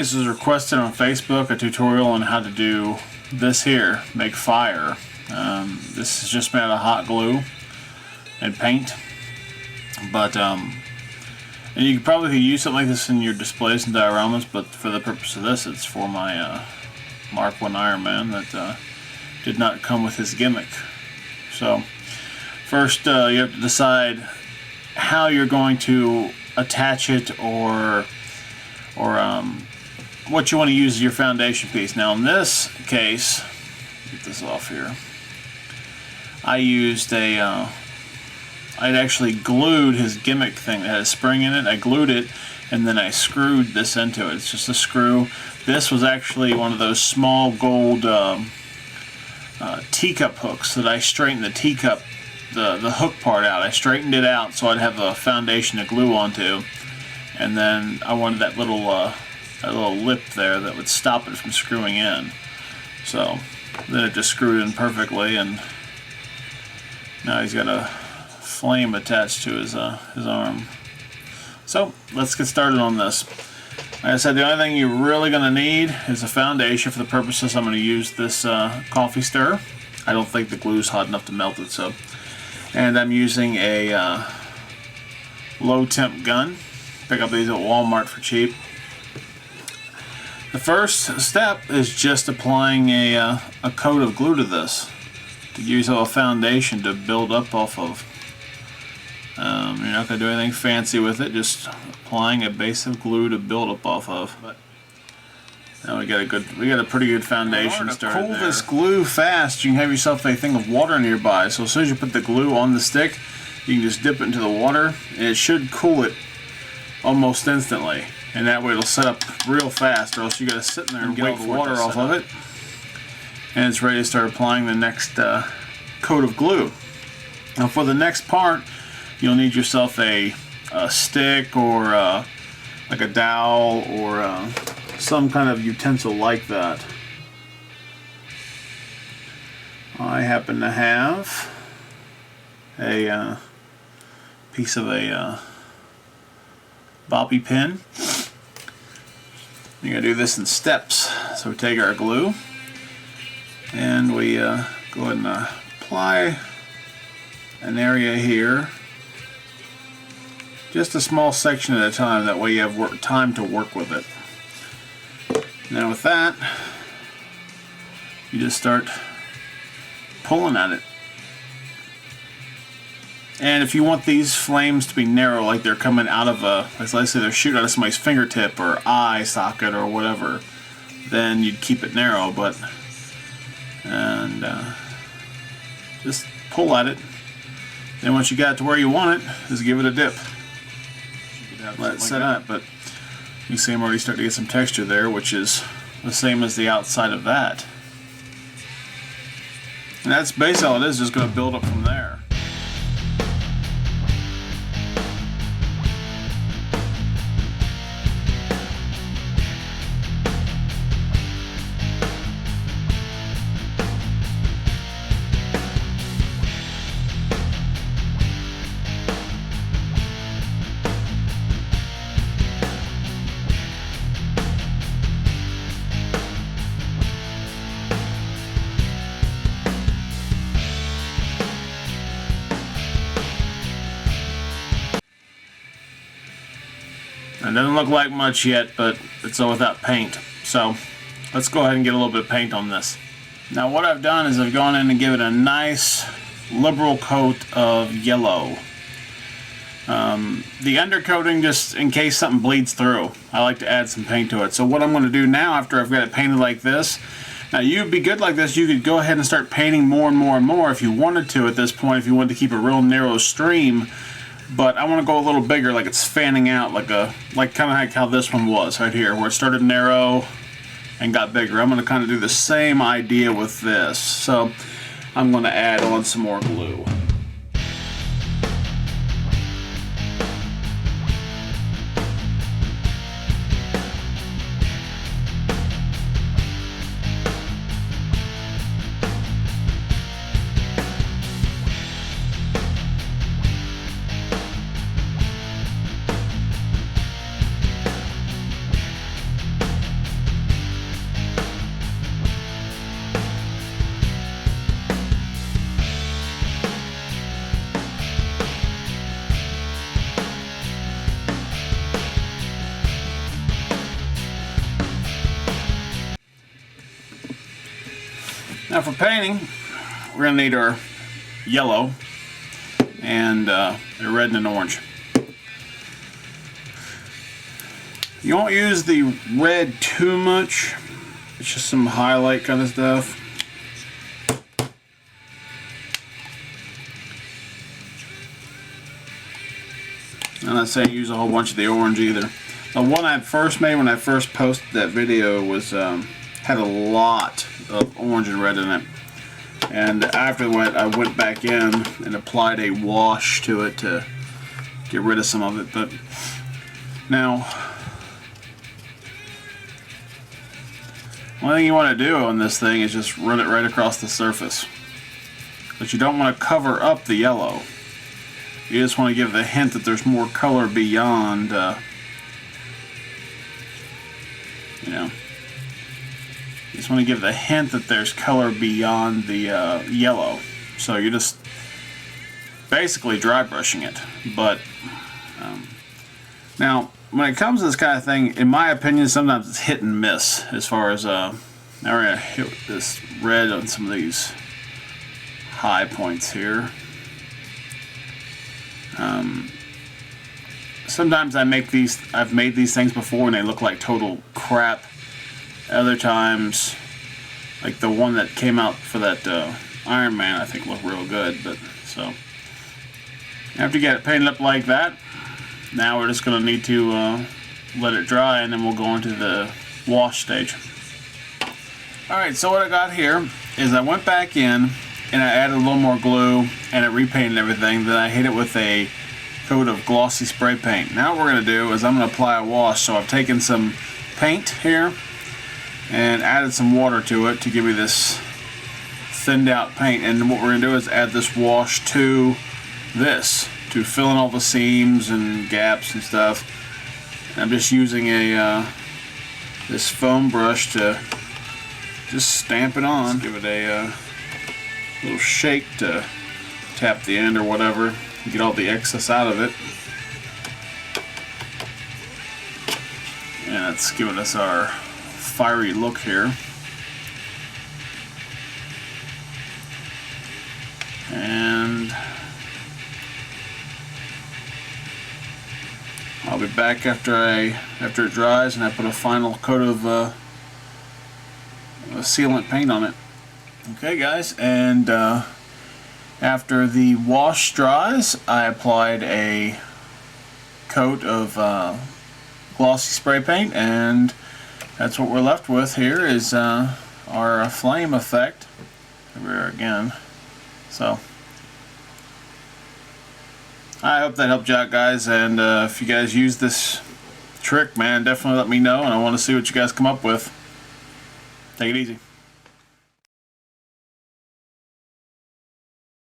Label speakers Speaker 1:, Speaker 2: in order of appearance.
Speaker 1: This was requested on Facebook, a tutorial on how to do this here, make fire. This is just made out of hot glue and paint, but and you could probably use something like this in your displays and dioramas, but for the purpose of this, it's for my Mark 1 Iron Man that did not come with his gimmick. So first you have to decide how you're going to attach it, or what you want to use as your foundation piece. Now in this case, get this off here, I used I'd actually glued his gimmick thing that had a spring in it. I glued it and then I screwed this into it. It's just a screw. This was actually one of those small gold teacup hooks that I straightened the teacup, the hook part out. I straightened it out so I'd have a foundation to glue onto, and then I wanted that little lip there that would stop it from screwing in. So then it just screwed in perfectly, and now he's got a flame attached to his arm. So let's get started on this. Like I said, the only thing you're really going to need is a foundation. For the purposes, I'm going to use this coffee stirrer. I don't think the glue's hot enough to melt it, so. And I'm using a low temp gun. Pick up these at Walmart for cheap. The first step is just applying a coat of glue to this to use a foundation to build up off of. You're not going to do anything fancy with it, just applying a base of glue to build up off of. But now we got a pretty good foundation started there. To cool this glue fast, you can have yourself a thing of water nearby. So as soon as you put the glue on the stick, you can just dip it into the water, and it should cool it almost instantly. And that way it'll set up real fast, or else you got to sit in there and wait for the water off of it. And it's ready to start applying the next coat of glue. Now for the next part, you'll need yourself a stick, or like a dowel, or some kind of utensil like that. I happen to have a piece of a bobby pin. You're going to do this in steps. So we take our glue and we go ahead and apply an area here, just a small section at a time, that way you have time to work with it. Now with that, you just start pulling at it. And if you want these flames to be narrow, like they're coming out of let's say they're shooting out of somebody's fingertip or eye socket or whatever, then you'd keep it narrow. Just pull at it. Then once you got it to where you want it, just give it a dip. Let it set up. But you see I'm already starting to get some texture there, which is the same as the outside of that. And that's basically all it is, just going to build up from there. It doesn't look like much yet, but it's all without paint. So let's go ahead and get a little bit of paint on this. Now what I've done is I've gone in and given it a nice liberal coat of yellow. The undercoating, just in case something bleeds through, I like to add some paint to it. So what I'm going to do now, after I've got it painted like this, now you'd be good like this, you could go ahead and start painting more and more and more if you wanted to at this point, if you wanted to keep a real narrow stream. But I want to go a little bigger, like it's fanning out, like kind of like how this one was right here, where it started narrow and got bigger. I'm going to kind of do the same idea with this. So I'm going to add on some more glue. Now for painting, we're going to need our yellow and a red and an orange. You won't use the red too much. It's just some highlight kind of stuff. I'm not saying use a whole bunch of the orange either. The one I first made when I first posted that video was had a lot of orange and red in it. And after that, I went back in and applied a wash to it to get rid of some of it. But now, one thing you want to do on this thing is just run it right across the surface. But you don't want to cover up the yellow. You just want to give the hint that there's more color beyond, you know. You just want to give the hint that there's color beyond the yellow. So you're just basically dry brushing it. But now, when it comes to this kind of thing, in my opinion, sometimes it's hit and miss. As far as now we're gonna hit this red on some of these high points here. Sometimes I've made these things before and they look like total crap. Other times, like the one that came out for that Iron Man, I think looked real good. But so after you get it painted up like that, now we're just going to need to let it dry, and then we'll go into the wash stage. Alright, so what I got here is I went back in and I added a little more glue and I repainted everything. Then I hit it with a coat of glossy spray paint. Now what we're going to do is I'm going to apply a wash. So I've taken some paint here and added some water to it to give me this thinned out paint. And what we're going to do is add this wash to this to fill in all the seams and gaps and stuff. And I'm just using a this foam brush to just stamp it on. Give it a little shake to tap the end or whatever, get all the excess out of it. And that's giving us our fiery look here. And I'll be back after it dries and I put a final coat of sealant paint on it. Okay guys, and after the wash dries, I applied a coat of glossy spray paint, and that's what we're left with here is our flame effect. Here we are again. So I hope that helped you out, guys, and if you guys use this trick, man, definitely let me know, and I want to see what you guys come up with. Take it easy.